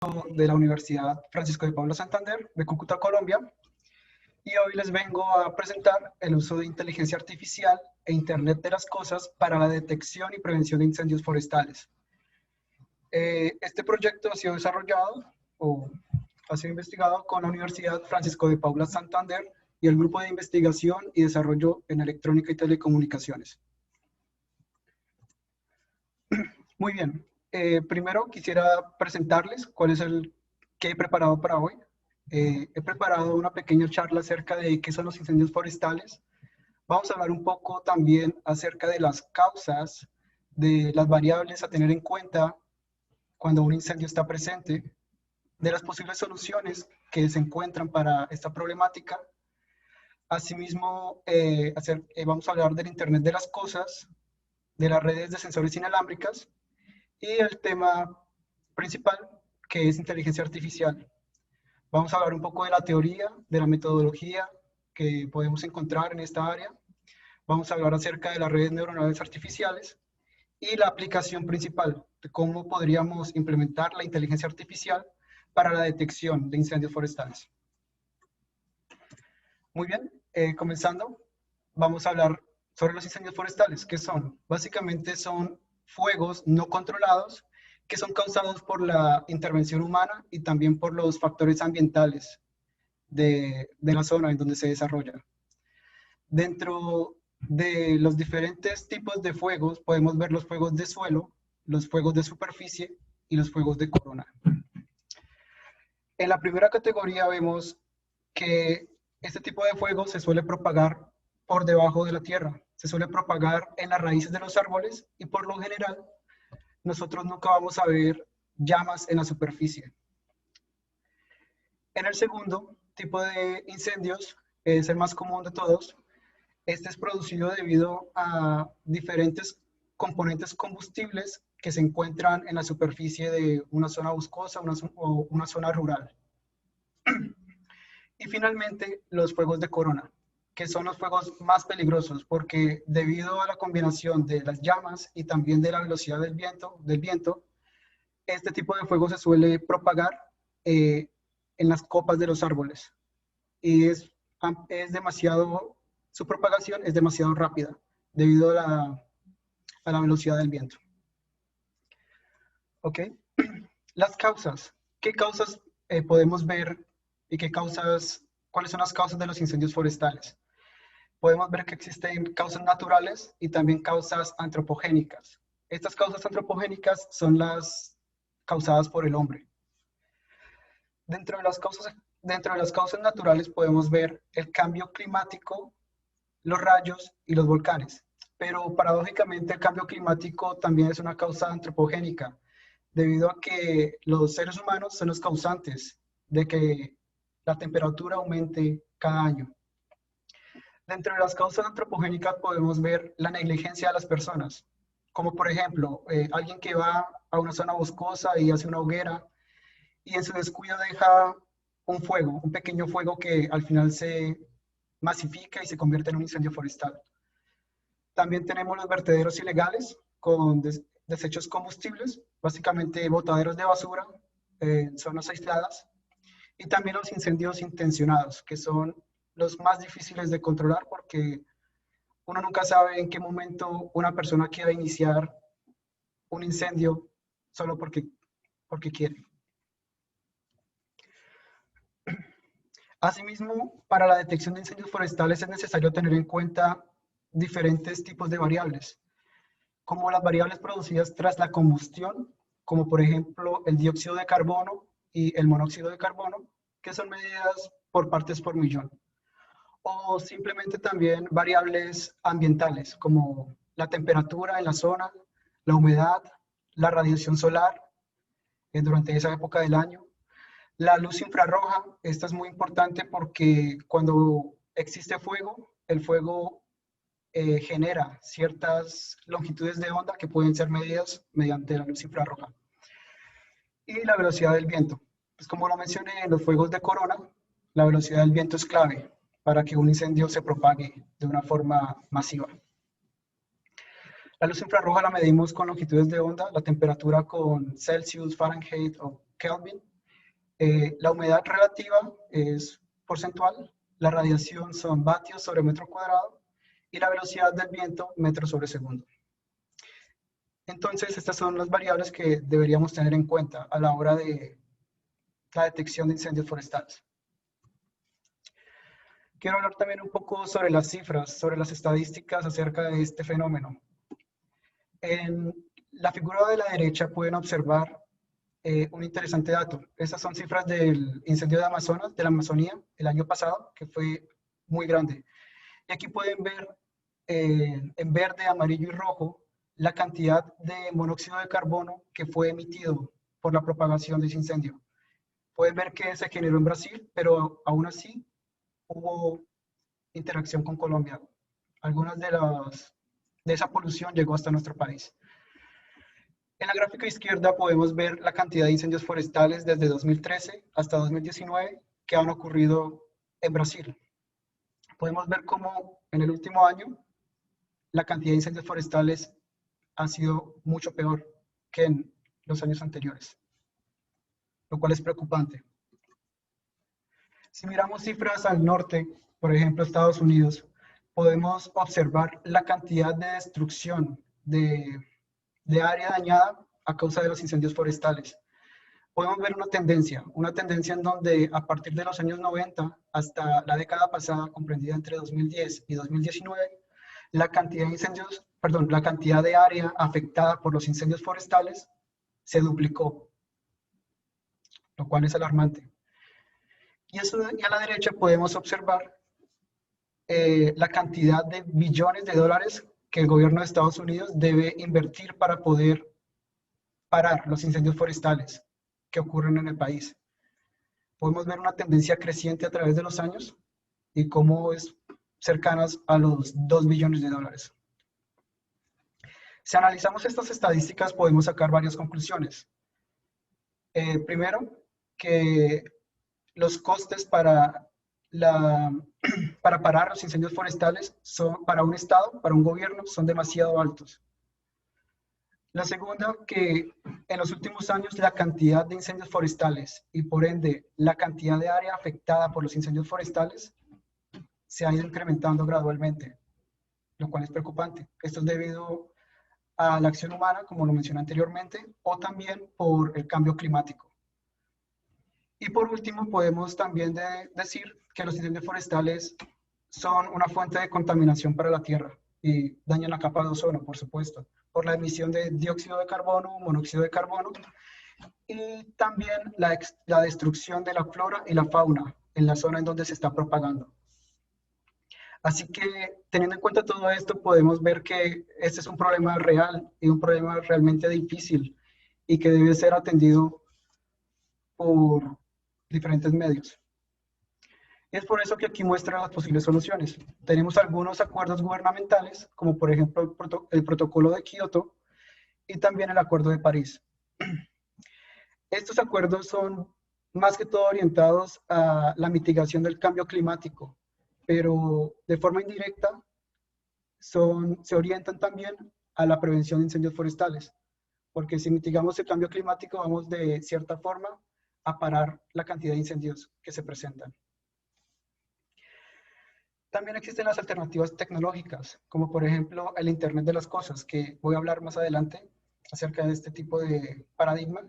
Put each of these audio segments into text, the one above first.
de la Universidad Francisco de Paula Santander de Cúcuta, Colombia, y hoy les vengo a presentar el uso de inteligencia artificial e Internet de las Cosas para la detección y prevención de incendios forestales. Este proyecto ha sido desarrollado o ha sido investigado con la Universidad Francisco de Paula Santander y el Grupo de Investigación y Desarrollo en Electrónica y Telecomunicaciones. Muy bien, primero quisiera presentarles cuál es el que he preparado para hoy. He preparado una pequeña charla acerca de qué son los incendios forestales. Vamos a hablar un poco también acerca de las causas, de las variables a tener en cuenta cuando un incendio está presente, de las posibles soluciones que se encuentran para esta problemática. Asimismo, vamos a hablar del Internet de las Cosas, de las redes de sensores inalámbricas y el tema principal, que es inteligencia artificial. Vamos a hablar un poco de la teoría, de la metodología que podemos encontrar en esta área. Vamos a hablar acerca de las redes neuronales artificiales y la aplicación principal, de cómo podríamos implementar la inteligencia artificial para la detección de incendios forestales. Muy bien, comenzando, vamos a hablar sobre los incendios forestales. ¿Qué son? Básicamente son fuegos no controlados que son causados por la intervención humana y también por los factores ambientales de la zona en donde se desarrolla. Dentro de los diferentes tipos de fuegos podemos ver los fuegos de suelo, los fuegos de superficie y los fuegos de corona. En la primera categoría vemos que este tipo de fuego se suele propagar por debajo de la tierra, se suele propagar en las raíces de los árboles y por lo general nosotros nunca vamos a ver llamas en la superficie. En el segundo tipo de incendios, es el más común de todos, este es producido debido a diferentes componentes combustibles que se encuentran en la superficie de una zona boscosa o una zona rural. Y finalmente, los fuegos de corona, que son los fuegos más peligrosos porque debido a la combinación de las llamas y también de la velocidad del viento, este tipo de fuego se suele propagar en las copas de los árboles. Y su propagación es demasiado rápida debido a la velocidad del viento. ¿Ok? Las causas. ¿Qué causas podemos ver y cuáles son las causas de los incendios forestales? Podemos ver que existen causas naturales y también causas antropogénicas. Estas causas antropogénicas son las causadas por el hombre. Dentro de las causas naturales podemos ver el cambio climático, los rayos y los volcanes. Pero paradójicamente el cambio climático también es una causa antropogénica, debido a que los seres humanos son los causantes de que la temperatura aumente cada año. Dentro de las causas antropogénicas podemos ver la negligencia de las personas, como por ejemplo, alguien que va a una zona boscosa y hace una hoguera y en su descuido deja un pequeño fuego que al final se masifica y se convierte en un incendio forestal. También tenemos los vertederos ilegales con desechos combustibles, básicamente botaderos de basura en zonas aisladas, y también los incendios intencionados, que son los más difíciles de controlar porque uno nunca sabe en qué momento una persona quiera iniciar un incendio solo porque quiere. Asimismo, para la detección de incendios forestales es necesario tener en cuenta diferentes tipos de variables, como las variables producidas tras la combustión, como por ejemplo el dióxido de carbono y el monóxido de carbono, que son medidas por partes por millón. O simplemente también variables ambientales, como la temperatura en la zona, la humedad, la radiación solar durante esa época del año. La luz infrarroja, esta es muy importante porque cuando existe fuego, el fuego genera ciertas longitudes de onda que pueden ser medidas mediante la luz infrarroja. Y la velocidad del viento. Pues como lo mencioné en los fuegos de corona, la velocidad del viento es clave para que un incendio se propague de una forma masiva. La luz infrarroja la medimos con longitudes de onda, la temperatura con Celsius, Fahrenheit o Kelvin, La humedad relativa es porcentual, la radiación son vatios sobre metro cuadrado y la velocidad del viento metros sobre segundo. Entonces, estas son las variables que deberíamos tener en cuenta a la hora de la detección de incendios forestales. Quiero hablar también un poco sobre las cifras, sobre las estadísticas acerca de este fenómeno. En la figura de la derecha pueden observar un interesante dato. Estas son cifras del incendio de Amazonas, de la Amazonía, el año pasado, que fue muy grande. Y aquí pueden ver en verde, amarillo y rojo la cantidad de monóxido de carbono que fue emitido por la propagación de ese incendio. Pueden ver que se generó en Brasil, pero aún así hubo interacción con Colombia. Algunas de esa polución llegó hasta nuestro país. En la gráfica izquierda podemos ver la cantidad de incendios forestales desde 2013 hasta 2019 que han ocurrido en Brasil. Podemos ver cómo en el último año la cantidad de incendios forestales ha sido mucho peor que en los años anteriores, lo cual es preocupante. Si miramos cifras al norte, por ejemplo Estados Unidos, podemos observar la cantidad de destrucción de área dañada a causa de los incendios forestales. Podemos ver una tendencia en donde a partir de los años 90 hasta la década pasada, comprendida entre 2010 y 2019, la cantidad de incendios, perdón, la cantidad de área afectada por los incendios forestales se duplicó, lo cual es alarmante. Y a la derecha podemos observar la cantidad de billones de dólares que el gobierno de Estados Unidos debe invertir para poder parar los incendios forestales que ocurren en el país. Podemos ver una tendencia creciente a través de los años y cómo es cercanas a los 2 billones de dólares. Si analizamos estas estadísticas podemos sacar varias conclusiones. Primero, que los costes para parar los incendios forestales para un estado, para un gobierno, son demasiado altos. La segunda, que en los últimos años la cantidad de incendios forestales y por ende la cantidad de área afectada por los incendios forestales se ha ido incrementando gradualmente, lo cual es preocupante. Esto es debido a la acción humana, como lo mencioné anteriormente, o también por el cambio climático. Y por último, podemos también decir que los incendios forestales son una fuente de contaminación para la tierra y dañan la capa de ozono, por supuesto, por la emisión de dióxido de carbono, monóxido de carbono, y también la destrucción de la flora y la fauna en la zona en donde se está propagando. Así que, teniendo en cuenta todo esto, podemos ver que este es un problema real y un problema realmente difícil y que debe ser atendido por diferentes medios. Es por eso que aquí muestra las posibles soluciones. Tenemos algunos acuerdos gubernamentales, como por ejemplo el Protocolo de Kioto y también el Acuerdo de París. Estos acuerdos son más que todo orientados a la mitigación del cambio climático, pero de forma indirecta se orientan también a la prevención de incendios forestales, porque si mitigamos el cambio climático vamos de cierta forma a parar la cantidad de incendios que se presentan. También existen las alternativas tecnológicas, como por ejemplo el Internet de las Cosas, que voy a hablar más adelante acerca de este tipo de paradigma,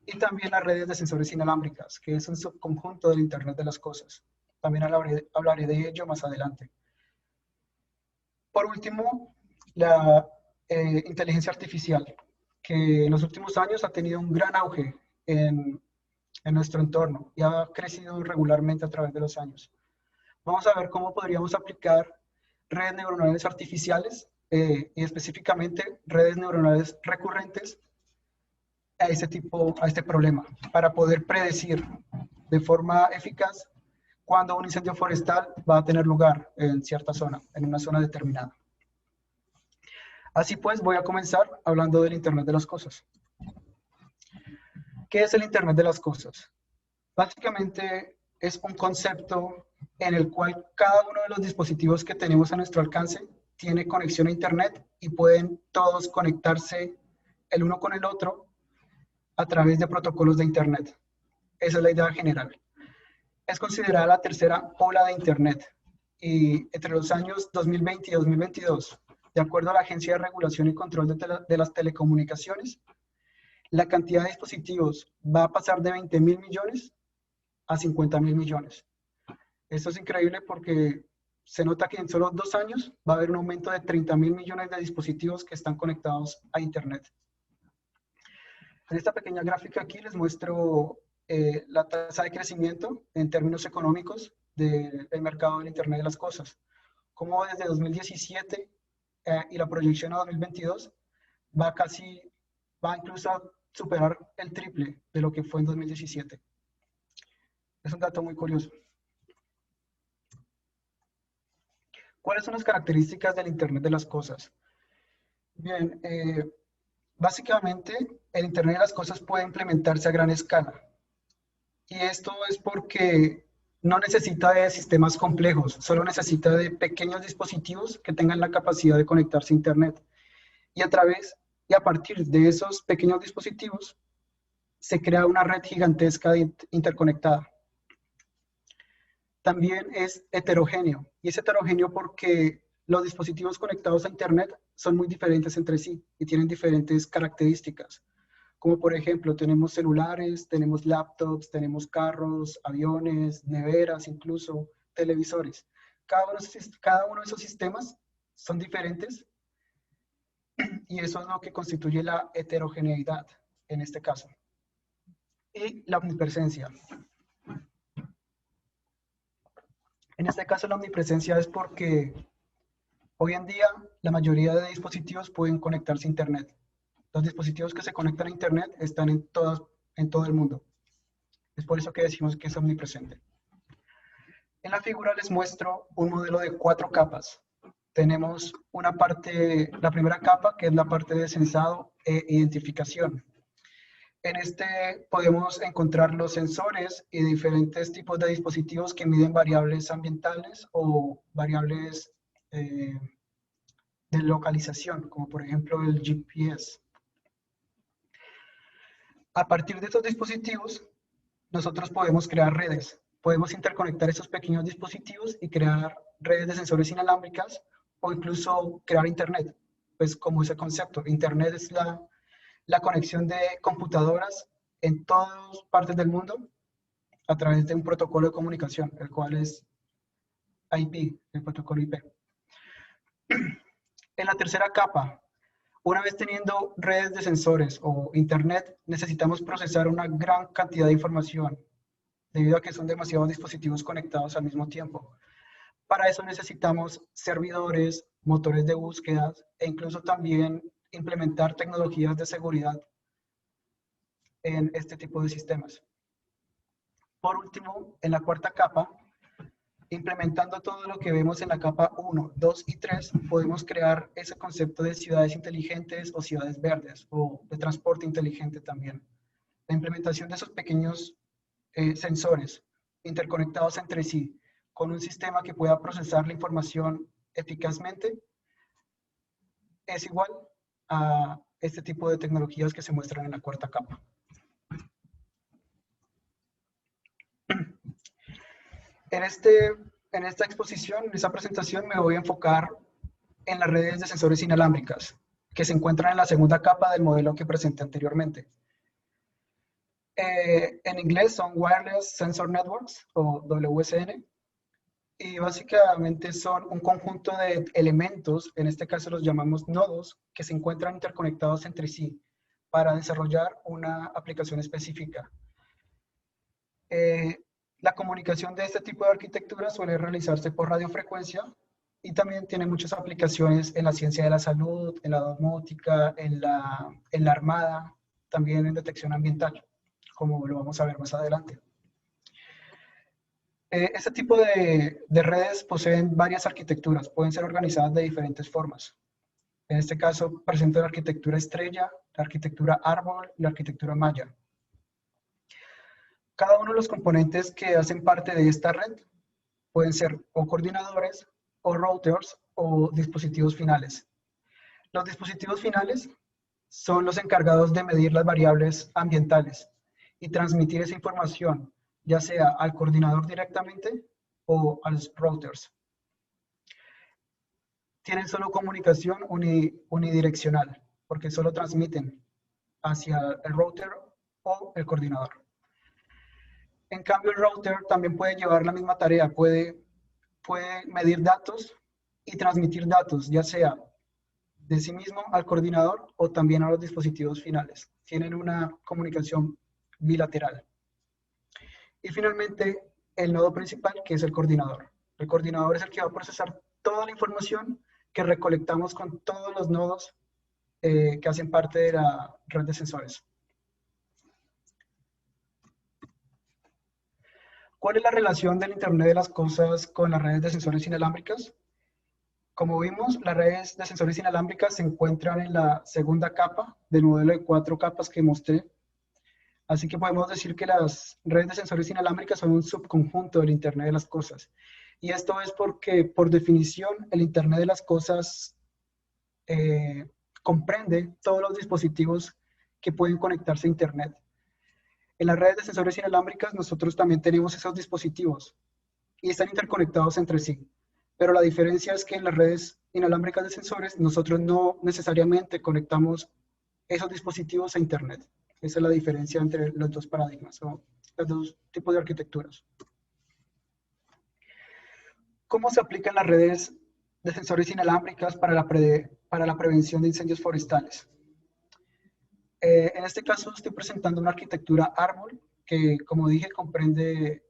y también las redes de sensores inalámbricas, que es un subconjunto del Internet de las Cosas. También hablaré de ello más adelante. Por último, la inteligencia artificial, que en los últimos años ha tenido un gran auge en nuestro entorno y ha crecido regularmente a través de los años. Vamos a ver cómo podríamos aplicar redes neuronales artificiales y específicamente redes neuronales recurrentes a este problema, para poder predecir de forma eficaz cuando un incendio forestal va a tener lugar en cierta zona, en una zona determinada. Así pues, voy a comenzar hablando del Internet de las Cosas. ¿Qué es el Internet de las Cosas? Básicamente es un concepto en el cual cada uno de los dispositivos que tenemos a nuestro alcance tiene conexión a Internet y pueden todos conectarse el uno con el otro a través de protocolos de Internet. Esa es la idea general. Es considerada la tercera ola de Internet y entre los años 2020 y 2022, de acuerdo a la Agencia de Regulación y Control de las Telecomunicaciones, la cantidad de dispositivos va a pasar de 20.000 millones a 50.000 millones. Esto es increíble porque se nota que en solo 2 años va a haber un aumento de 30.000 millones de dispositivos que están conectados a Internet. En esta pequeña gráfica aquí les muestro la tasa de crecimiento en términos económicos del mercado del Internet de las cosas. Como desde 2017 y la proyección a 2022 va incluso a superar el triple de lo que fue en 2017. Es un dato muy curioso. ¿Cuáles son las características del Internet de las cosas? Bien, básicamente el Internet de las cosas puede implementarse a gran escala. Y esto es porque no necesita de sistemas complejos, solo necesita de pequeños dispositivos que tengan la capacidad de conectarse a Internet. Y a partir de esos pequeños dispositivos se crea una red gigantesca interconectada. También es heterogéneo, y es heterogéneo porque los dispositivos conectados a Internet son muy diferentes entre sí y tienen diferentes características. Como por ejemplo, tenemos celulares, tenemos laptops, tenemos carros, aviones, neveras, incluso televisores. Cada uno de esos sistemas son diferentes y eso es lo que constituye la heterogeneidad en este caso. Y la omnipresencia. En este caso la omnipresencia es porque hoy en día la mayoría de dispositivos pueden conectarse a Internet. Los dispositivos que se conectan a Internet están en todo el mundo. Es por eso que decimos que es omnipresente. En la figura les muestro un modelo de 4 capas. Tenemos la primera capa, que es la parte de sensado e identificación. En este podemos encontrar los sensores y diferentes tipos de dispositivos que miden variables ambientales o variables de localización, como por ejemplo el GPS. A partir de estos dispositivos, nosotros podemos crear redes. Podemos interconectar esos pequeños dispositivos y crear redes de sensores inalámbricas o incluso crear Internet. Pues como ese concepto, Internet es la conexión de computadoras en todas partes del mundo a través de un protocolo de comunicación, el cual es IP, el protocolo IP. En la tercera capa, una vez teniendo redes de sensores o Internet, necesitamos procesar una gran cantidad de información, debido a que son demasiados dispositivos conectados al mismo tiempo. Para eso necesitamos servidores, motores de búsqueda e incluso también implementar tecnologías de seguridad en este tipo de sistemas. Por último, en la cuarta capa, implementando todo lo que vemos en la capa 1, 2 y 3, podemos crear ese concepto de ciudades inteligentes o ciudades verdes o de transporte inteligente también. La implementación de esos pequeños sensores interconectados entre sí con un sistema que pueda procesar la información eficazmente es igual a este tipo de tecnologías que se muestran en la cuarta capa. En esta exposición, en esta presentación, me voy a enfocar en las redes de sensores inalámbricas, que se encuentran en la segunda capa del modelo que presenté anteriormente. En inglés son Wireless Sensor Networks, o WSN, y básicamente son un conjunto de elementos, en este caso los llamamos nodos, que se encuentran interconectados entre sí para desarrollar una aplicación específica. La comunicación de este tipo de arquitectura suele realizarse por radiofrecuencia y también tiene muchas aplicaciones en la ciencia de la salud, en la domótica, en la armada, también en detección ambiental, como lo vamos a ver más adelante. Este tipo de redes poseen varias arquitecturas, pueden ser organizadas de diferentes formas. En este caso presento la arquitectura estrella, la arquitectura árbol y la arquitectura maya. Cada uno de los componentes que hacen parte de esta red pueden ser o coordinadores, o routers, o dispositivos finales. Los dispositivos finales son los encargados de medir las variables ambientales y transmitir esa información, ya sea al coordinador directamente o a los routers. Tienen solo comunicación unidireccional, porque solo transmiten hacia el router o el coordinador. En cambio, el router también puede llevar la misma tarea, puede medir datos y transmitir datos, ya sea de sí mismo al coordinador o también a los dispositivos finales. Tienen una comunicación bilateral. Y finalmente, el nodo principal, que es el coordinador. El coordinador es el que va a procesar toda la información que recolectamos con todos los nodos que hacen parte de la red de sensores. ¿Cuál es la relación del Internet de las Cosas con las redes de sensores inalámbricas? Como vimos, las redes de sensores inalámbricas se encuentran en la segunda capa del modelo de 4 capas que mostré. Así que podemos decir que las redes de sensores inalámbricas son un subconjunto del Internet de las Cosas. Y esto es porque, por definición, el Internet de las Cosas comprende todos los dispositivos que pueden conectarse a Internet. En las redes de sensores inalámbricas nosotros también tenemos esos dispositivos y están interconectados entre sí. Pero la diferencia es que en las redes inalámbricas de sensores nosotros no necesariamente conectamos esos dispositivos a Internet. Esa es la diferencia entre los dos paradigmas o los dos tipos de arquitecturas. ¿Cómo se aplican las redes de sensores inalámbricas para la prevención de incendios forestales? En este caso estoy presentando una arquitectura árbol que, como dije, comprende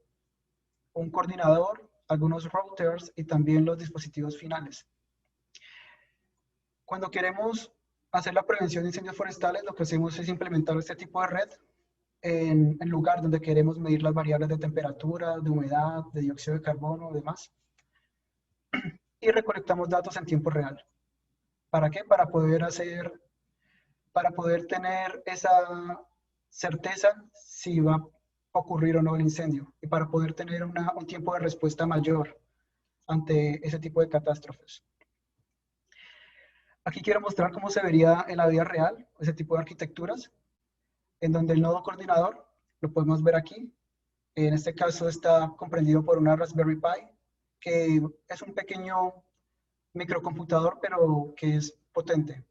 un coordinador, algunos routers y también los dispositivos finales. Cuando queremos hacer la prevención de incendios forestales, lo que hacemos es implementar este tipo de red en el lugar donde queremos medir las variables de temperatura, de humedad, de dióxido de carbono y demás. Y recolectamos datos en tiempo real. ¿Para qué? Para poder tener esa certeza si va a ocurrir o no el incendio y para poder tener un tiempo de respuesta mayor ante ese tipo de catástrofes. Aquí quiero mostrar cómo se vería en la vida real ese tipo de arquitecturas, en donde el nodo coordinador, lo podemos ver aquí, en este caso está comprendido por una Raspberry Pi, que es un pequeño microcomputador, pero que es potente.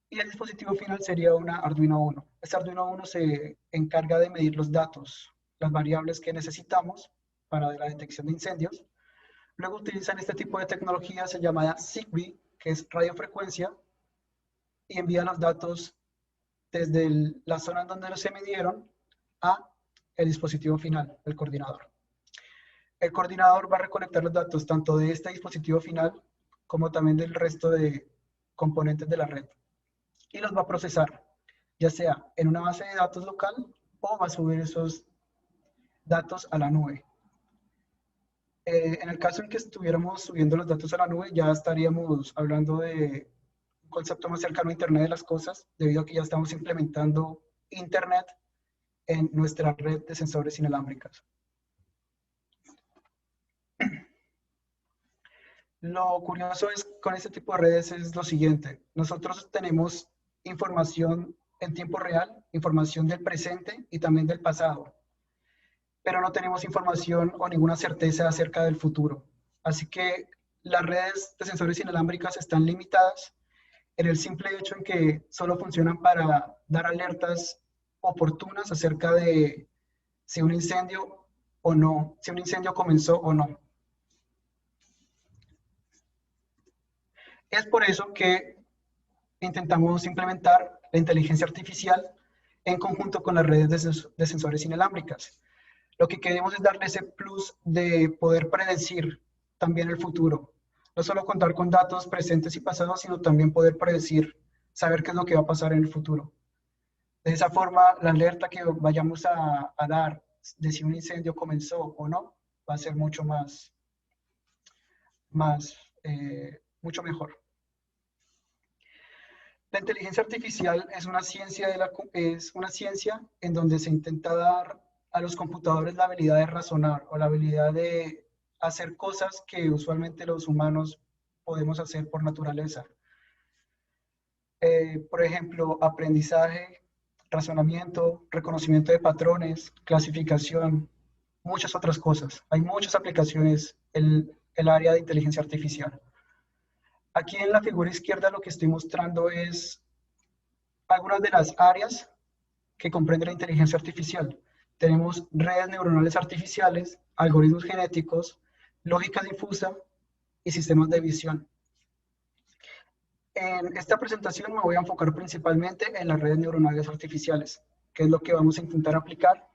Y el dispositivo final sería una Arduino Uno. Este Arduino Uno se encarga de medir los datos, las variables que necesitamos para la detección de incendios. Luego utilizan este tipo de tecnología, se llama Zigbee, que es radiofrecuencia, y envía los datos desde la zona en donde se midieron a el dispositivo final, el coordinador. El coordinador va a recolectar los datos tanto de este dispositivo final como también del resto de componentes de la red y los va a procesar, ya sea en una base de datos local o va a subir esos datos a la nube. En el caso en que estuviéramos subiendo los datos a la nube, ya estaríamos hablando de un concepto más cercano a Internet de las Cosas, debido a que ya estamos implementando Internet en nuestra red de sensores inalámbricas. Lo curioso es con este tipo de redes es lo siguiente. Nosotros tenemos información en tiempo real, información del presente y también del pasado, pero no tenemos información o ninguna certeza acerca del futuro. Así que las redes de sensores inalámbricas están limitadas en el simple hecho en que solo funcionan para dar alertas oportunas acerca de si un incendio o no, si un incendio comenzó o no. Es por eso que intentamos implementar la inteligencia artificial en conjunto con las redes de sensores inalámbricas. Lo que queremos es darle ese plus de poder predecir también el futuro. No solo contar con datos presentes y pasados, sino también poder predecir, saber qué es lo que va a pasar en el futuro. De esa forma, la alerta que vayamos a dar de si un incendio comenzó o no, va a ser mucho mucho mejor. La inteligencia artificial es una ciencia en donde se intenta dar a los computadores la habilidad de razonar o la habilidad de hacer cosas que usualmente los humanos podemos hacer por naturaleza. Por ejemplo, aprendizaje, razonamiento, reconocimiento de patrones, clasificación, muchas otras cosas. Hay muchas aplicaciones en el área de inteligencia artificial. Aquí en la figura izquierda lo que estoy mostrando es algunas de las áreas que comprende la inteligencia artificial. Tenemos redes neuronales artificiales, algoritmos genéticos, lógica difusa y sistemas de visión. En esta presentación me voy a enfocar principalmente en las redes neuronales artificiales, que es lo que vamos a intentar aplicar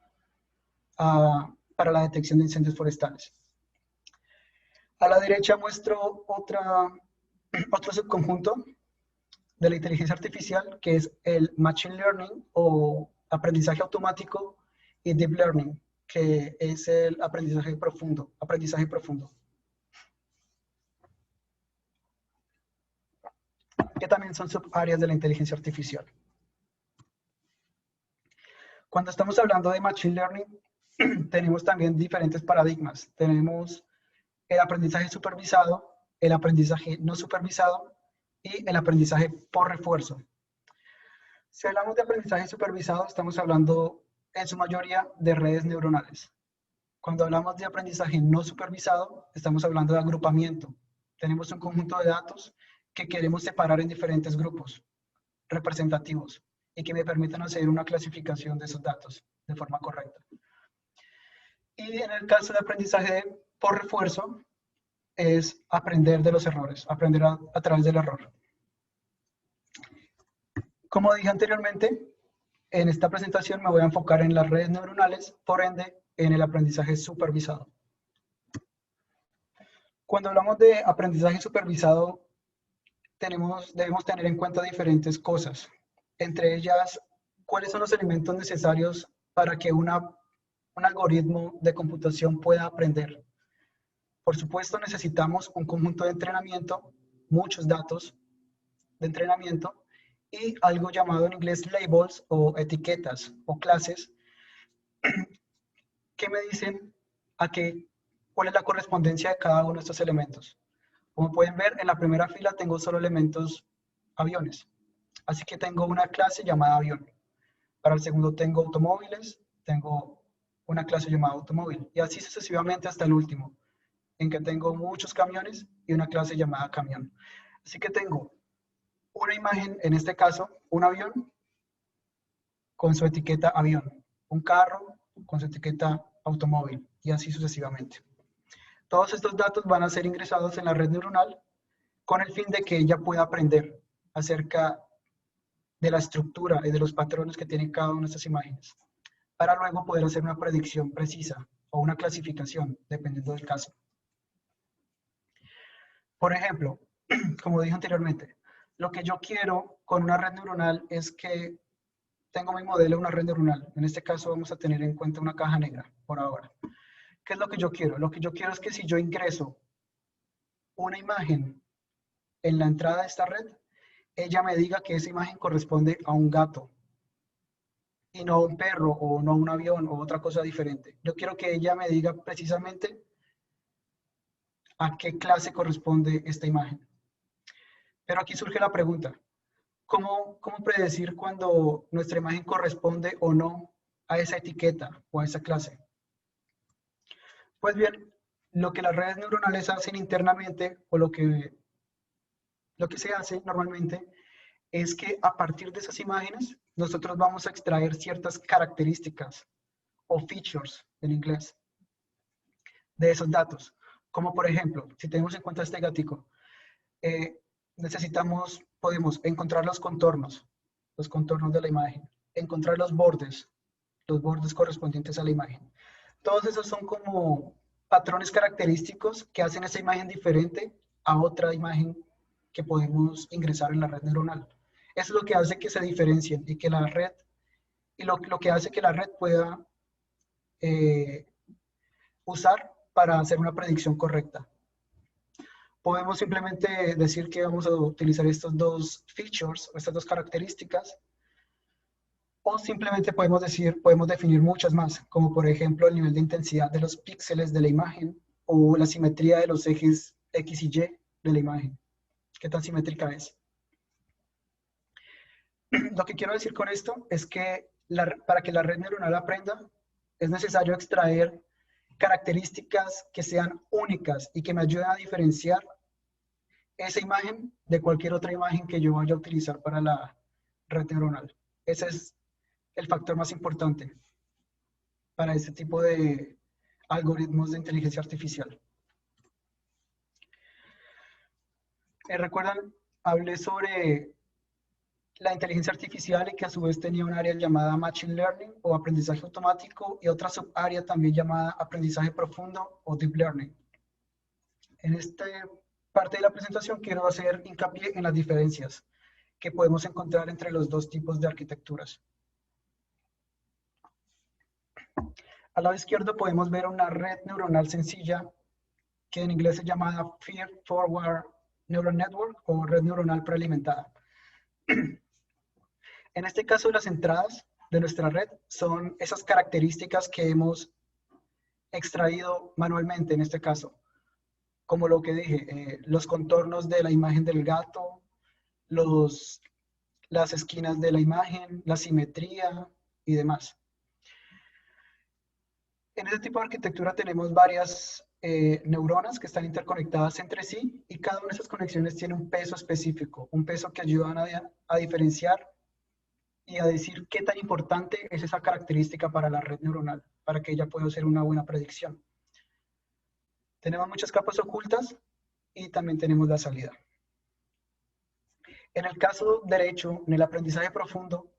para la detección de incendios forestales. A la derecha muestro otro subconjunto de la inteligencia artificial, que es el Machine Learning o aprendizaje automático y Deep Learning, que es el aprendizaje profundo. Que también son subáreas de la inteligencia artificial. Cuando estamos hablando de Machine Learning, tenemos también diferentes paradigmas. Tenemos el aprendizaje supervisado, el aprendizaje no supervisado y el aprendizaje por refuerzo. Si hablamos de aprendizaje supervisado, estamos hablando en su mayoría de redes neuronales. Cuando hablamos de aprendizaje no supervisado, estamos hablando de agrupamiento. Tenemos un conjunto de datos que queremos separar en diferentes grupos representativos y que me permitan hacer una clasificación de esos datos de forma correcta. Y en el caso de aprendizaje por refuerzo, es aprender de los errores, aprender a través del error. Como dije anteriormente, en esta presentación me voy a enfocar en las redes neuronales, por ende, en el aprendizaje supervisado. Cuando hablamos de aprendizaje supervisado, debemos tener en cuenta diferentes cosas. Entre ellas, cuáles son los elementos necesarios para que un algoritmo de computación pueda aprender. Por supuesto, necesitamos un conjunto de entrenamiento, muchos datos de entrenamiento y algo llamado en inglés labels o etiquetas o clases que me dicen cuál es la correspondencia de cada uno de estos elementos. Como pueden ver, en la primera fila tengo solo elementos aviones. Así que tengo una clase llamada avión. Para el segundo tengo automóviles, tengo una clase llamada automóvil. Y así sucesivamente hasta el último, en que tengo muchos camiones y una clase llamada camión. Así que tengo una imagen, en este caso, un avión con su etiqueta avión, un carro con su etiqueta automóvil y así sucesivamente. Todos estos datos van a ser ingresados en la red neuronal con el fin de que ella pueda aprender acerca de la estructura y de los patrones que tienen cada una de estas imágenes, para luego poder hacer una predicción precisa o una clasificación, dependiendo del caso. Por ejemplo, como dije anteriormente, lo que yo quiero con una red neuronal es que tengo mi modelo de una red neuronal. En este caso vamos a tener en cuenta una caja negra, por ahora. ¿Qué es lo que yo quiero? Lo que yo quiero es que si yo ingreso una imagen en la entrada de esta red, ella me diga que esa imagen corresponde a un gato y no a un perro o no a un avión o otra cosa diferente. Yo quiero que ella me diga precisamente a qué clase corresponde esta imagen. Pero aquí surge la pregunta, ¿cómo predecir cuando nuestra imagen corresponde o no a esa etiqueta o a esa clase? Pues bien, lo que las redes neuronales hacen internamente o lo que se hace normalmente es que a partir de esas imágenes nosotros vamos a extraer ciertas características o features en inglés de esos datos. Como por ejemplo, si tenemos en cuenta este gatico, podemos encontrar los contornos de la imagen, encontrar los bordes correspondientes a la imagen. Todos esos son como patrones característicos que hacen esa imagen diferente a otra imagen que podemos ingresar en la red neuronal. Eso es lo que hace que se diferencien y que la red, y lo que hace que la red pueda usar para hacer una predicción correcta. Podemos simplemente decir que vamos a utilizar estos dos features, estas dos características, o simplemente podemos definir muchas más, como por ejemplo el nivel de intensidad de los píxeles de la imagen o la simetría de los ejes X y Y de la imagen. ¿Qué tan simétrica es? Lo que quiero decir con esto es que para que la red neuronal aprenda, es necesario extraer características que sean únicas y que me ayuden a diferenciar esa imagen de cualquier otra imagen que yo vaya a utilizar para la red neuronal. Ese es el factor más importante para este tipo de algoritmos de inteligencia artificial. ¿Recuerdan? Hablé sobre la inteligencia artificial y que a su vez tenía un área llamada Machine Learning o aprendizaje automático y otra subárea también llamada aprendizaje profundo o Deep Learning. En esta parte de la presentación quiero hacer hincapié en las diferencias que podemos encontrar entre los dos tipos de arquitecturas. Al lado izquierdo podemos ver una red neuronal sencilla que en inglés se llama Feed Forward Neural Network o red neuronal prealimentada. En este caso, las entradas de nuestra red son esas características que hemos extraído manualmente en este caso, como lo que dije, los contornos de la imagen del gato, las esquinas de la imagen, la simetría y demás. En este tipo de arquitectura tenemos varias neuronas que están interconectadas entre sí y cada una de esas conexiones tiene un peso específico, un peso que ayudan a diferenciar y a decir qué tan importante es esa característica para la red neuronal, para que ella pueda hacer una buena predicción. Tenemos muchas capas ocultas y también tenemos la salida. En el caso derecho, en el aprendizaje profundo,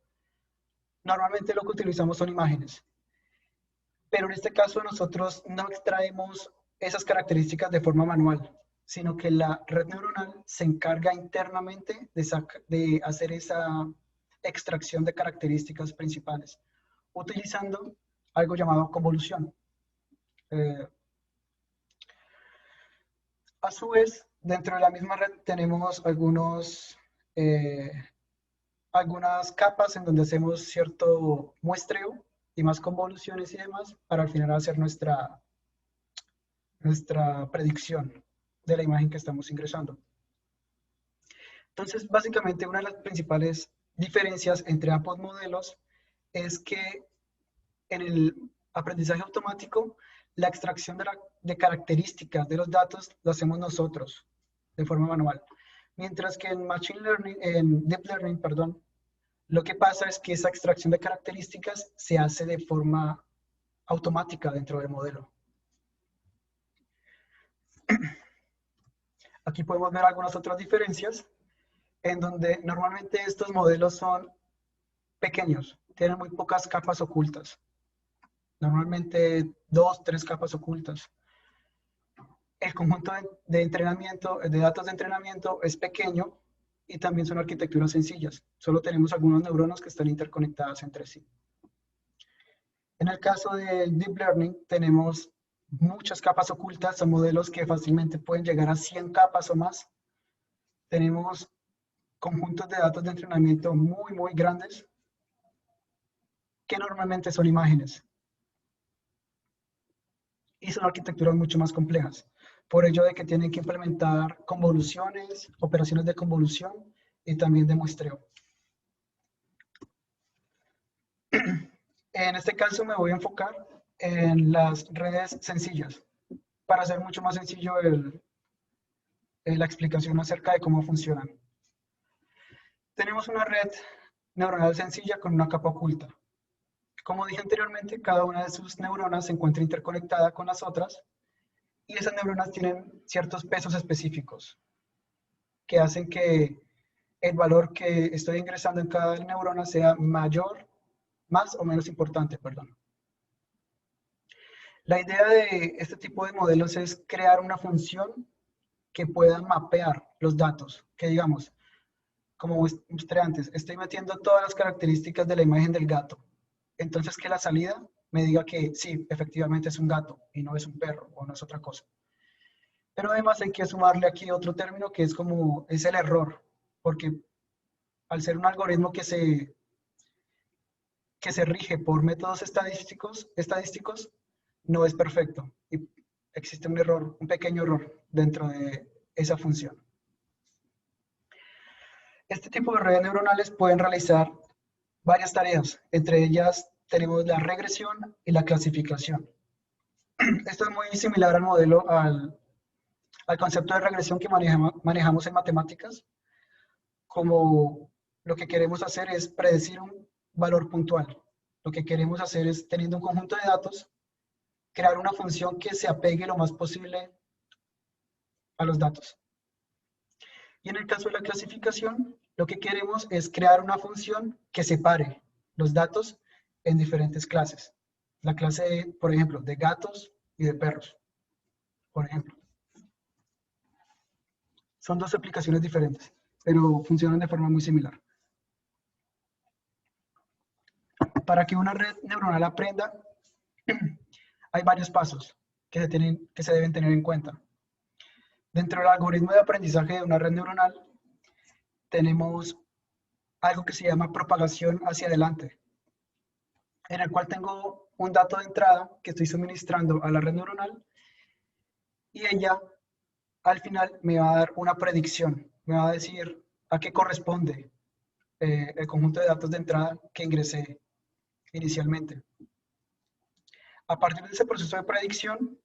normalmente lo que utilizamos son imágenes. Pero en este caso nosotros no extraemos esas características de forma manual, sino que la red neuronal se encarga internamente de hacer esa extracción de características principales, utilizando algo llamado convolución. A su vez, dentro de la misma red tenemos algunas capas en donde hacemos cierto muestreo y más convoluciones y demás para al final hacer nuestra predicción de la imagen que estamos ingresando. Entonces, básicamente, una de las principales diferencias entre ambos modelos es que en el aprendizaje automático, la extracción de características de los datos lo hacemos nosotros de forma manual. Mientras que en Deep Learning, perdón, lo que pasa es que esa extracción de características se hace de forma automática dentro del modelo. Aquí podemos ver algunas otras diferencias en donde normalmente estos modelos son pequeños, tienen muy pocas capas ocultas. Normalmente 2, 3 capas ocultas. El conjunto de entrenamiento, de datos de entrenamiento es pequeño y también son arquitecturas sencillas. Solo tenemos algunas neuronas que están interconectadas entre sí. En el caso del Deep Learning tenemos muchas capas ocultas, son modelos que fácilmente pueden llegar a 100 capas o más. Tenemos conjuntos de datos de entrenamiento muy, muy grandes que normalmente son imágenes. Y son arquitecturas mucho más complejas. Por ello de que tienen que implementar convoluciones, operaciones de convolución y también de muestreo. En este caso me voy a enfocar en las redes sencillas para hacer mucho más sencillo la explicación acerca de cómo funcionan. Tenemos una red neuronal sencilla con una capa oculta. Como dije anteriormente, cada una de sus neuronas se encuentra interconectada con las otras y esas neuronas tienen ciertos pesos específicos que hacen que el valor que estoy ingresando en cada neurona sea mayor, más o menos importante, perdón. La idea de este tipo de modelos es crear una función que pueda mapear los datos, que digamos, como mostré antes, estoy metiendo todas las características de la imagen del gato. Entonces que la salida me diga que sí, efectivamente es un gato y no es un perro o no es otra cosa. Pero además hay que sumarle aquí otro término que es el error, porque al ser un algoritmo que se rige por métodos estadísticos no es perfecto y existe un error, un pequeño error dentro de esa función. Este tipo de redes neuronales pueden realizar varias tareas. Entre ellas tenemos la regresión y la clasificación. Esto es muy similar al modelo, al concepto de regresión que manejamos en matemáticas, como lo que queremos hacer es predecir un valor puntual. Lo que queremos hacer es, teniendo un conjunto de datos, crear una función que se apegue lo más posible a los datos. Y en el caso de la clasificación, lo que queremos es crear una función que separe los datos en diferentes clases. La clase, por ejemplo, de gatos y de perros, por ejemplo. Son dos aplicaciones diferentes, pero funcionan de forma muy similar. Para que una red neuronal aprenda, hay varios pasos que se deben tener en cuenta. Dentro del algoritmo de aprendizaje de una red neuronal, tenemos algo que se llama propagación hacia adelante, en el cual tengo un dato de entrada que estoy suministrando a la red neuronal y ella al final me va a dar una predicción, me va a decir a qué corresponde el conjunto de datos de entrada que ingresé inicialmente. A partir de ese proceso de predicción,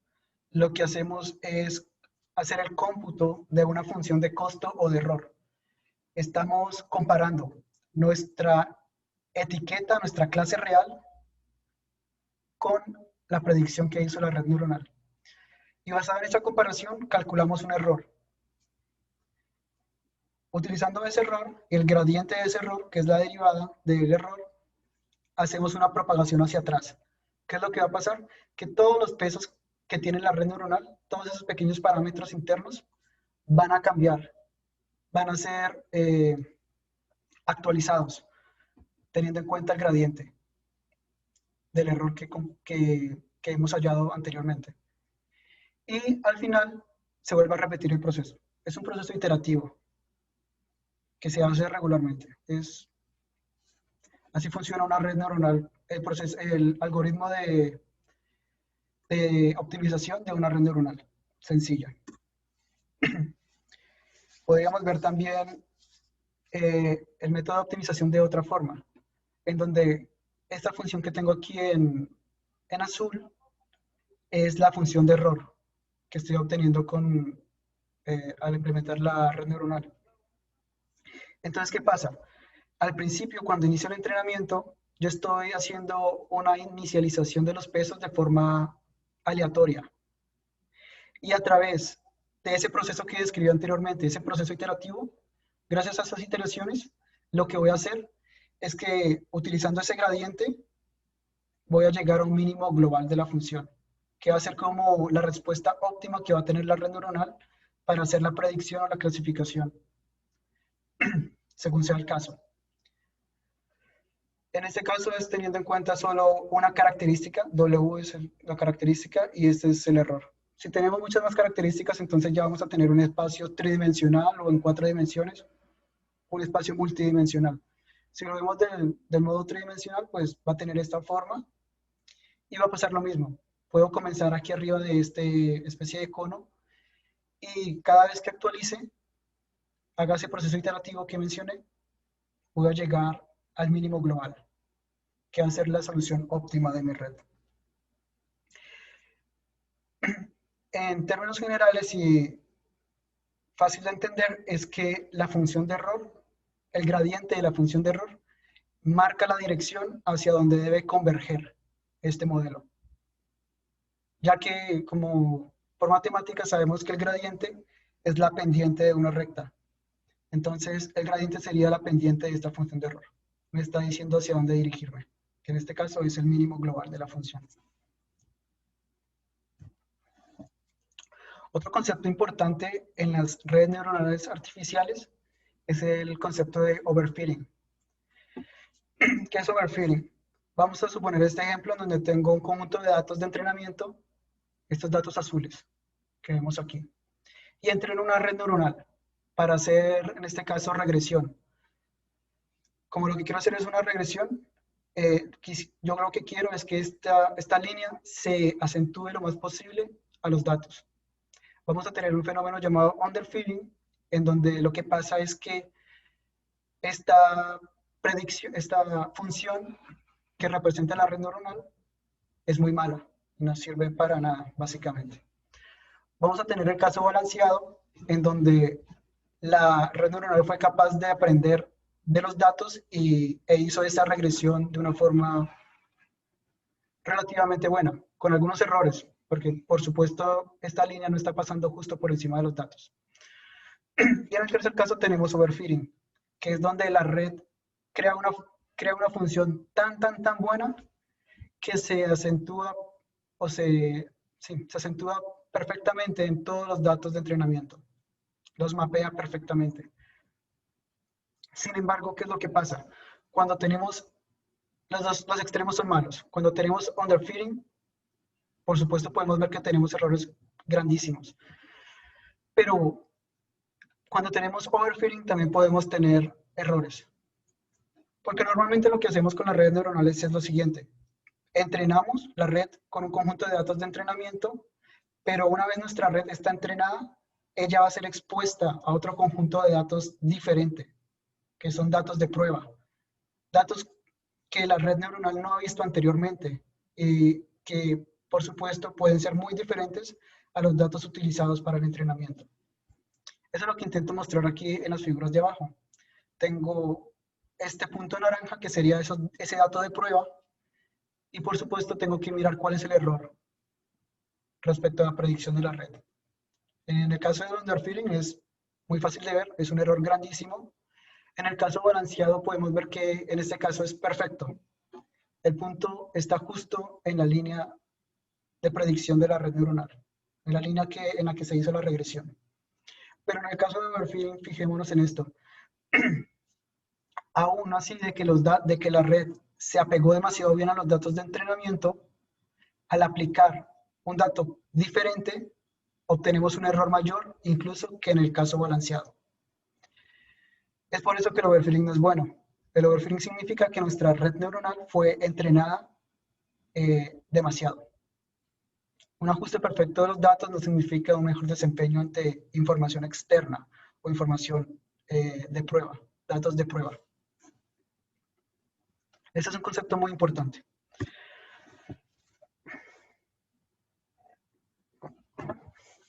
lo que hacemos es hacer el cómputo de una función de costo o de error. Estamos comparando nuestra etiqueta, nuestra clase real, con la predicción que hizo la red neuronal. Y basado en esta comparación, calculamos un error. Utilizando ese error, el gradiente de ese error, que es la derivada del error, hacemos una propagación hacia atrás. ¿Qué es lo que va a pasar? Que todos los pesos que tiene la red neuronal, todos esos pequeños parámetros internos, van a cambiar, van a ser actualizados, teniendo en cuenta el gradiente del error que hemos hallado anteriormente. Y al final se vuelve a repetir el proceso. Es un proceso iterativo que se hace regularmente. Así funciona una red neuronal, el algoritmo de optimización de una red neuronal sencilla. Podríamos ver también el método de optimización de otra forma, en donde esta función que tengo aquí en azul es la función de error que estoy obteniendo al implementar la red neuronal. Entonces, ¿qué pasa? Al principio, cuando inicio el entrenamiento, yo estoy haciendo una inicialización de los pesos de forma aleatoria. Y a través de ese proceso que describí anteriormente, ese proceso iterativo, gracias a esas iteraciones, lo que voy a hacer es que utilizando ese gradiente, voy a llegar a un mínimo global de la función, que va a ser como la respuesta óptima que va a tener la red neuronal para hacer la predicción o la clasificación, según sea el caso. En este caso es teniendo en cuenta solo una característica, W es la característica y este es el error. Si tenemos muchas más características, entonces ya vamos a tener un espacio tridimensional o en 4 dimensiones, un espacio multidimensional. Si lo vemos del modo tridimensional, pues va a tener esta forma y va a pasar lo mismo. Puedo comenzar aquí arriba de esta especie de cono y cada vez que actualice, haga ese proceso iterativo que mencioné, voy a llegar al mínimo global, que va a ser la solución óptima de mi red. En términos generales y fácil de entender, es que la función de error, el gradiente de la función de error, marca la dirección hacia donde debe converger este modelo. Ya que, como por matemáticas, sabemos que el gradiente es la pendiente de una recta. Entonces, el gradiente sería la pendiente de esta función de error. Me está diciendo hacia dónde dirigirme, que en este caso es el mínimo global de la función. Otro concepto importante en las redes neuronales artificiales es el concepto de overfitting. ¿Qué es overfitting? Vamos a suponer este ejemplo en donde tengo un conjunto de datos de entrenamiento, estos datos azules que vemos aquí, y entreno una red neuronal para hacer, en este caso, regresión. Como lo que quiero hacer es una regresión, yo lo que quiero es que esta línea se acentúe lo más posible a los datos. Vamos a tener un fenómeno llamado underfitting, en donde lo que pasa es que esta predicción, esta función que representa la red neuronal es muy mala, no sirve para nada, básicamente. Vamos a tener el caso balanceado, en donde la red neuronal fue capaz de aprender de los datos e hizo esa regresión de una forma relativamente buena, con algunos errores, porque por supuesto esta línea no está pasando justo por encima de los datos. Y en el tercer caso tenemos overfitting, que es donde la red crea una, crea una función tan buena que se acentúa o sí, se acentúa perfectamente en todos los datos de entrenamiento. Los mapea perfectamente. Sin embargo, ¿qué es lo que pasa? Cuando tenemos, los extremos son malos. Cuando tenemos underfitting, por supuesto podemos ver que tenemos errores grandísimos. Pero cuando tenemos overfitting también podemos tener errores. Porque normalmente lo que hacemos con las redes neuronales es lo siguiente. Entrenamos la red con un conjunto de datos de entrenamiento, pero una vez nuestra red está entrenada, ella va a ser expuesta a otro conjunto de datos diferente, que son datos de prueba. Datos que la red neuronal no ha visto anteriormente y que, por supuesto, pueden ser muy diferentes a los datos utilizados para el entrenamiento. Eso es lo que intento mostrar aquí en las figuras de abajo. Tengo este punto naranja que sería ese dato de prueba y, por supuesto, tengo que mirar cuál es el error respecto a la predicción de la red. En el caso de underfitting es muy fácil de ver, es un error grandísimo. En el caso balanceado podemos ver que en este caso es perfecto. El punto está justo en la línea de predicción de la red neuronal, en la línea en la que se hizo la regresión. Pero en el caso de overfitting, fijémonos en esto. Aún así de que la red se apegó demasiado bien a los datos de entrenamiento, al aplicar un dato diferente, obtenemos un error mayor incluso que en el caso balanceado. Es por eso que el overfitting no es bueno. El overfitting significa que nuestra red neuronal fue entrenada demasiado. Un ajuste perfecto de los datos no significa un mejor desempeño ante información externa o información de prueba, datos de prueba. Ese es un concepto muy importante.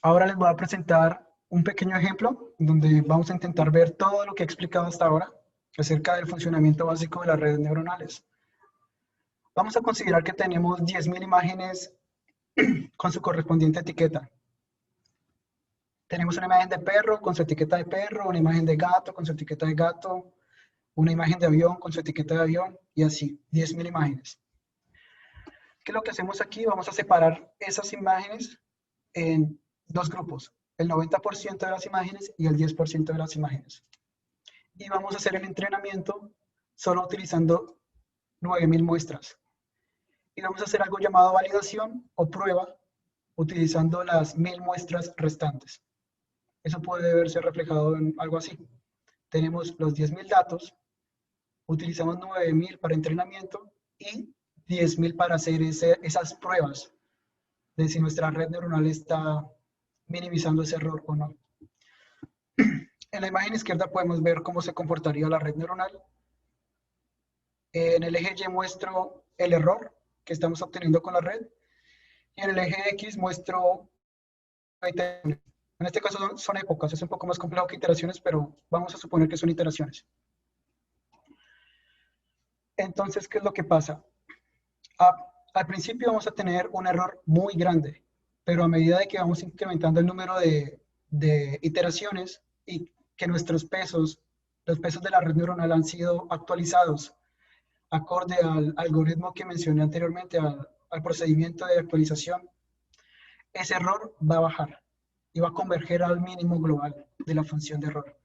Ahora les voy a presentar un pequeño ejemplo donde vamos a intentar ver todo lo que he explicado hasta ahora acerca del funcionamiento básico de las redes neuronales. Vamos a considerar que tenemos 10.000 imágenes con su correspondiente etiqueta. Tenemos una imagen de perro con su etiqueta de perro, una imagen de gato con su etiqueta de gato, una imagen de avión con su etiqueta de avión y así, 10.000 imágenes. ¿Qué es lo que hacemos aquí? Vamos a separar esas imágenes en dos grupos, el 90% de las imágenes y el 10% de las imágenes. Y vamos a hacer el entrenamiento solo utilizando 9.000 muestras. Y vamos a hacer algo llamado validación o prueba utilizando las 1.000 muestras restantes. Eso puede verse reflejado en algo así. Tenemos los 10.000 datos, utilizamos 9.000 para entrenamiento y 10.000 para hacer esas pruebas de si nuestra red neuronal está minimizando ese error o no. En la imagen izquierda podemos ver cómo se comportaría la red neuronal. En el eje Y muestro el error que estamos obteniendo con la red. Y en el eje X muestro iteraciones. En este caso son épocas, es un poco más complejo que iteraciones, pero vamos a suponer que son iteraciones. Entonces, ¿qué es lo que pasa? Al principio vamos a tener un error muy grande, pero a medida de que vamos incrementando el número de iteraciones y que nuestros pesos, los pesos de la red neuronal han sido actualizados acorde al algoritmo que mencioné anteriormente, al procedimiento de actualización, ese error va a bajar y va a converger al mínimo global de la función de error.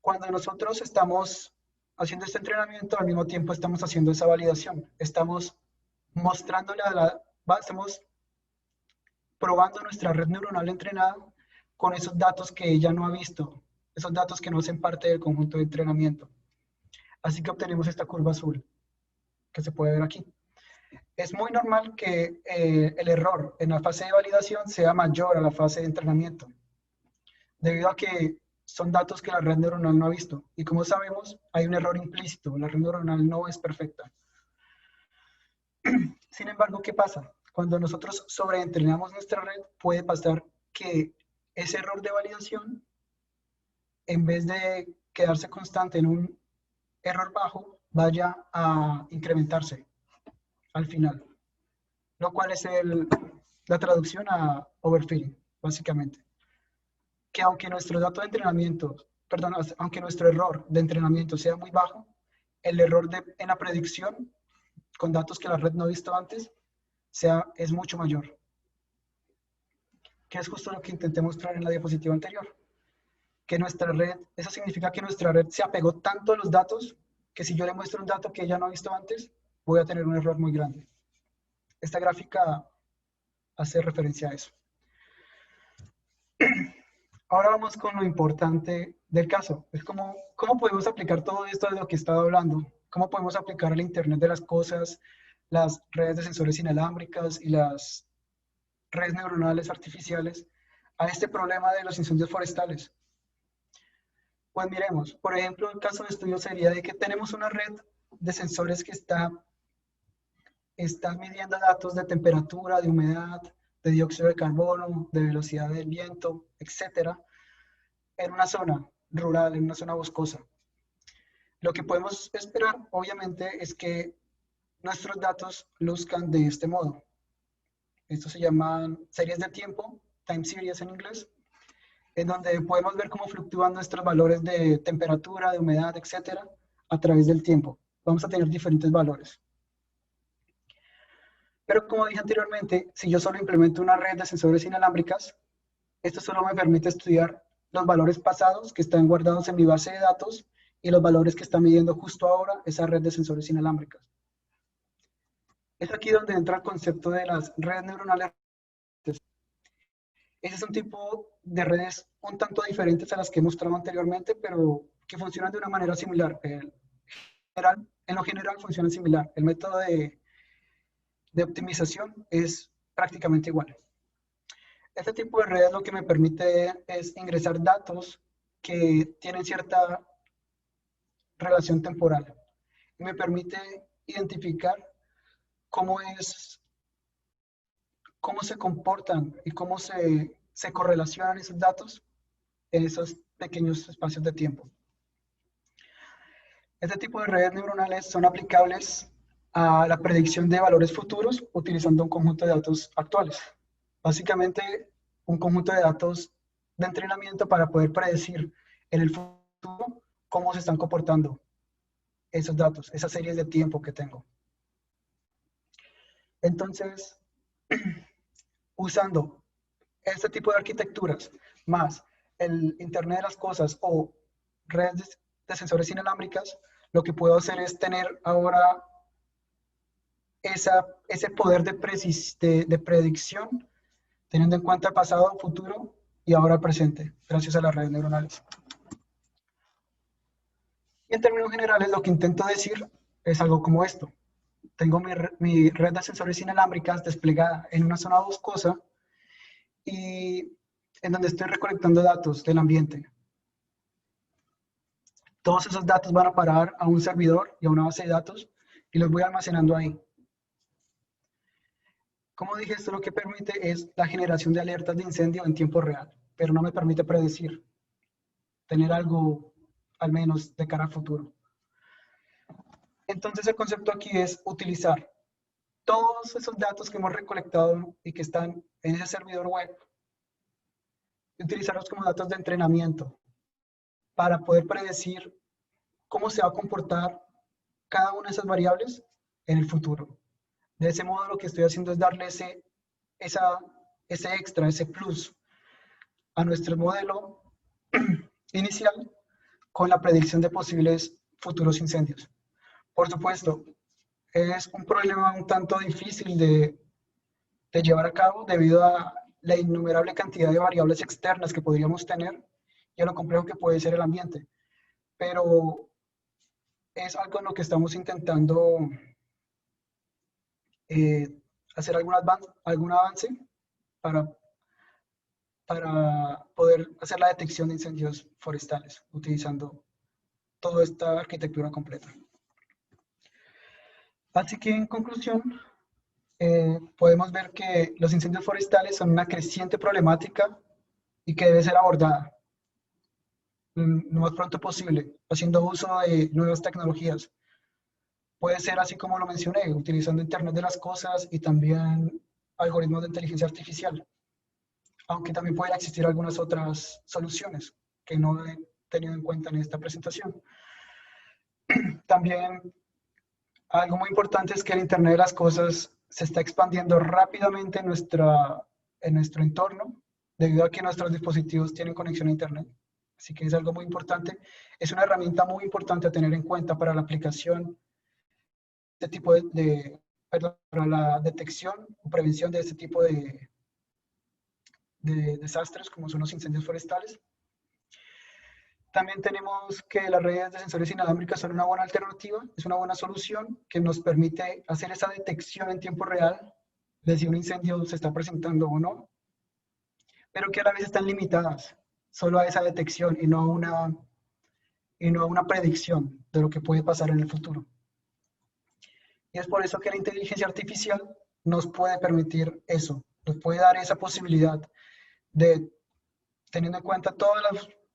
Cuando nosotros estamos haciendo este entrenamiento, al mismo tiempo estamos haciendo esa validación. Estamos mostrándole estamos probando nuestra red neuronal entrenada con esos datos que ella no ha visto, esos datos que no hacen parte del conjunto de entrenamiento. Así que obtenemos esta curva azul que se puede ver aquí. Es muy normal que el error en la fase de validación sea mayor a la fase de entrenamiento, debido a que son datos que la red neuronal no ha visto. Y como sabemos, hay un error implícito. La red neuronal no es perfecta. Sin embargo, ¿qué pasa? Cuando nosotros sobreentrenamos nuestra red, puede pasar que ese error de validación, en vez de quedarse constante en un error bajo, vaya a incrementarse al final, lo cual es la traducción a overfitting, básicamente. Que aunque nuestro dato de entrenamiento, perdón, aunque nuestro error de entrenamiento sea muy bajo, el error en la predicción con datos que la red no ha visto antes es mucho mayor, que es justo lo que intenté mostrar en la diapositiva anterior. Que nuestra red, eso significa que nuestra red se apegó tanto a los datos que si yo le muestro un dato que ella no ha visto antes, voy a tener un error muy grande. Esta gráfica hace referencia a eso. Ahora vamos con lo importante del caso. Es como, ¿cómo podemos aplicar todo esto de lo que he estado hablando? ¿Cómo podemos aplicar el Internet de las cosas, las redes de sensores inalámbricas y las redes neuronales artificiales a este problema de los incendios forestales? Pues miremos, por ejemplo, el caso de estudio sería de que tenemos una red de sensores que está midiendo datos de temperatura, de humedad, de dióxido de carbono, de velocidad del viento, etcétera, en una zona rural, en una zona boscosa. Lo que podemos esperar, obviamente, es que nuestros datos luzcan de este modo. Estos se llaman series de tiempo, time series en inglés, en donde podemos ver cómo fluctúan nuestros valores de temperatura, de humedad, etcétera, a través del tiempo. Vamos a tener diferentes valores. Pero como dije anteriormente, si yo solo implemento una red de sensores inalámbricas, esto solo me permite estudiar los valores pasados que están guardados en mi base de datos y los valores que está midiendo justo ahora esa red de sensores inalámbricas. Es aquí donde entra el concepto de las redes neuronales. Ese es un tipo de redes un tanto diferentes a las que he mostrado anteriormente, pero que funcionan de una manera similar. En lo general funcionan similar. El método de optimización es prácticamente igual. Este tipo de redes lo que me permite es ingresar datos que tienen cierta relación temporal y me permite identificar cómo se comportan y cómo se correlacionan esos datos en esos pequeños espacios de tiempo. Este tipo de redes neuronales son aplicables a la predicción de valores futuros utilizando un conjunto de datos actuales. Básicamente, un conjunto de datos de entrenamiento para poder predecir en el futuro cómo se están comportando esos datos, esas series de tiempo que tengo. Entonces, usando este tipo de arquitecturas más el Internet de las cosas o redes de sensores inalámbricas, lo que puedo hacer es tener ahora ese poder de predicción, teniendo en cuenta pasado, futuro y ahora presente, gracias a las redes neuronales. Y en términos generales, lo que intento decir es algo como esto. Tengo mi red de sensores inalámbricas desplegada en una zona boscosa y en donde estoy recolectando datos del ambiente. Todos esos datos van a parar a un servidor y a una base de datos y los voy almacenando ahí. Como dije, esto lo que permite es la generación de alertas de incendio en tiempo real, pero no me permite predecir, tener algo al menos de cara al futuro. Entonces el concepto aquí es utilizar todos esos datos que hemos recolectado y que están en ese servidor web, y utilizarlos como datos de entrenamiento para poder predecir cómo se va a comportar cada una de esas variables en el futuro. De ese modo lo que estoy haciendo es darle ese extra, ese plus a nuestro modelo inicial con la predicción de posibles futuros incendios. Por supuesto, es un problema un tanto difícil de llevar a cabo debido a la innumerable cantidad de variables externas que podríamos tener y a lo complejo que puede ser el ambiente. Pero es algo en lo que estamos intentando hacer algún avance para para poder hacer la detección de incendios forestales utilizando toda esta arquitectura completa. Así que en conclusión, podemos ver que los incendios forestales son una creciente problemática y que debe ser abordada lo más pronto posible, haciendo uso de nuevas tecnologías. Puede ser así como lo mencioné, utilizando Internet de las cosas y también algoritmos de inteligencia artificial, aunque también pueden existir algunas otras soluciones que no he tenido en cuenta en esta presentación. También algo muy importante es que el Internet de las cosas se está expandiendo rápidamente en nuestro entorno, debido a que nuestros dispositivos tienen conexión a Internet. Así que es algo muy importante. Es una herramienta muy importante a tener en cuenta para la aplicación de tipo perdón, para la detección o prevención de este tipo de desastres como son los incendios forestales. También tenemos que las redes de sensores inalámbricas son una buena alternativa, es una buena solución que nos permite hacer esa detección en tiempo real de si un incendio se está presentando o no, pero que a la vez están limitadas solo a esa detección y no a una predicción de lo que puede pasar en el futuro. Y es por eso que la inteligencia artificial nos puede permitir eso, nos puede dar esa posibilidad de, teniendo en cuenta todas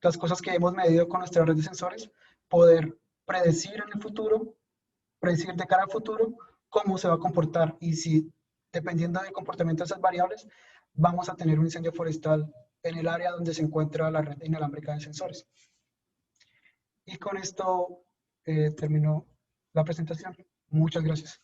las cosas que hemos medido con nuestra red de sensores, poder predecir en el futuro, predecir de cara al futuro cómo se va a comportar y si, dependiendo del comportamiento de esas variables, vamos a tener un incendio forestal en el área donde se encuentra la red inalámbrica de sensores. Y con esto termino la presentación. Muchas gracias.